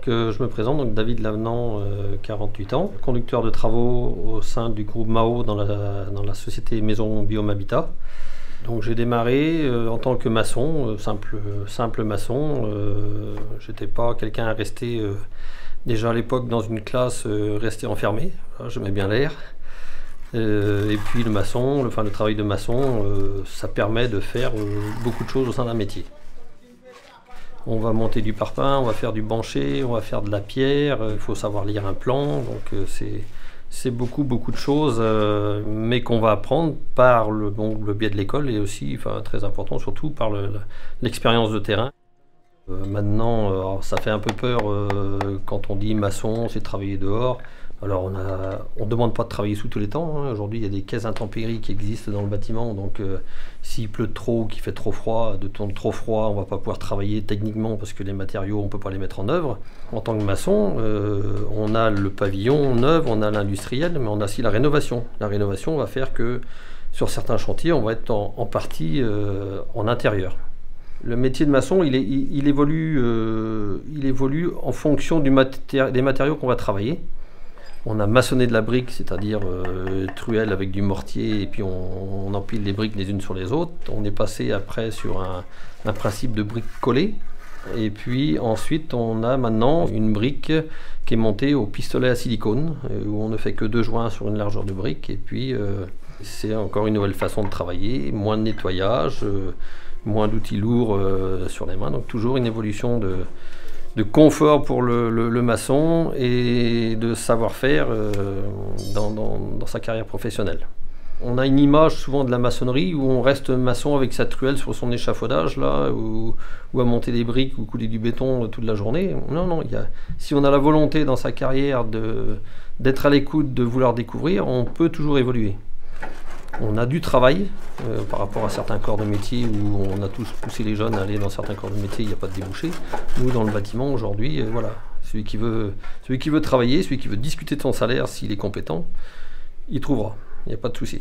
Je me présente, donc David Lavenant, 48 ans, conducteur de travaux au sein du groupe Mao dans la société Maison Biome Habitat. Donc j'ai démarré en tant que maçon, simple maçon. J'étais pas quelqu'un à rester déjà à l'époque dans une classe, rester enfermé. J'aimais bien l'air. Et puis le travail de maçon, ça permet de faire beaucoup de choses au sein d'un métier. On va monter du parpaing, on va faire du bancher, on va faire de la pierre, il faut savoir lire un plan, donc c'est beaucoup de choses, mais qu'on va apprendre par le biais de l'école et aussi, très important, surtout par l'expérience de terrain. Maintenant, ça fait un peu peur quand on dit maçon, c'est travailler dehors. Alors on ne demande pas de travailler sous tous les temps, hein. Aujourd'hui il y a des caisses intempéries qui existent dans le bâtiment, donc s'il pleut trop, qu'il fait trop froid, de temps trop froid, on ne va pas pouvoir travailler techniquement parce que les matériaux on ne peut pas les mettre en œuvre. En tant que maçon, on a le pavillon neuf, on a l'industriel, mais on a aussi la rénovation. La rénovation va faire que sur certains chantiers on va être en partie en intérieur. Le métier de maçon il évolue en fonction des matériaux qu'on va travailler. On a maçonné de la brique, c'est-à-dire truelle avec du mortier, et puis on empile les briques les unes sur les autres. On est passé après sur un principe de brique collée. Et puis ensuite, on a maintenant une brique qui est montée au pistolet à silicone, où on ne fait que 2 joints sur une largeur de brique. Et puis c'est encore une nouvelle façon de travailler, moins de nettoyage, moins d'outils lourds sur les mains. Donc toujours une évolution de confort pour le maçon et de savoir-faire dans sa carrière professionnelle. On a une image souvent de la maçonnerie où on reste maçon avec sa truelle sur son échafaudage là, ou à monter des briques ou couler du béton toute la journée. Non, si on a la volonté dans sa carrière d'être à l'écoute, de vouloir découvrir, on peut toujours évoluer. On a du travail par rapport à certains corps de métier où on a tous poussé les jeunes à aller dans certains corps de métier, il n'y a pas de débouché. Nous, dans le bâtiment, aujourd'hui, voilà, celui qui veut travailler, celui qui veut discuter de son salaire, s'il est compétent, il trouvera, il n'y a pas de souci.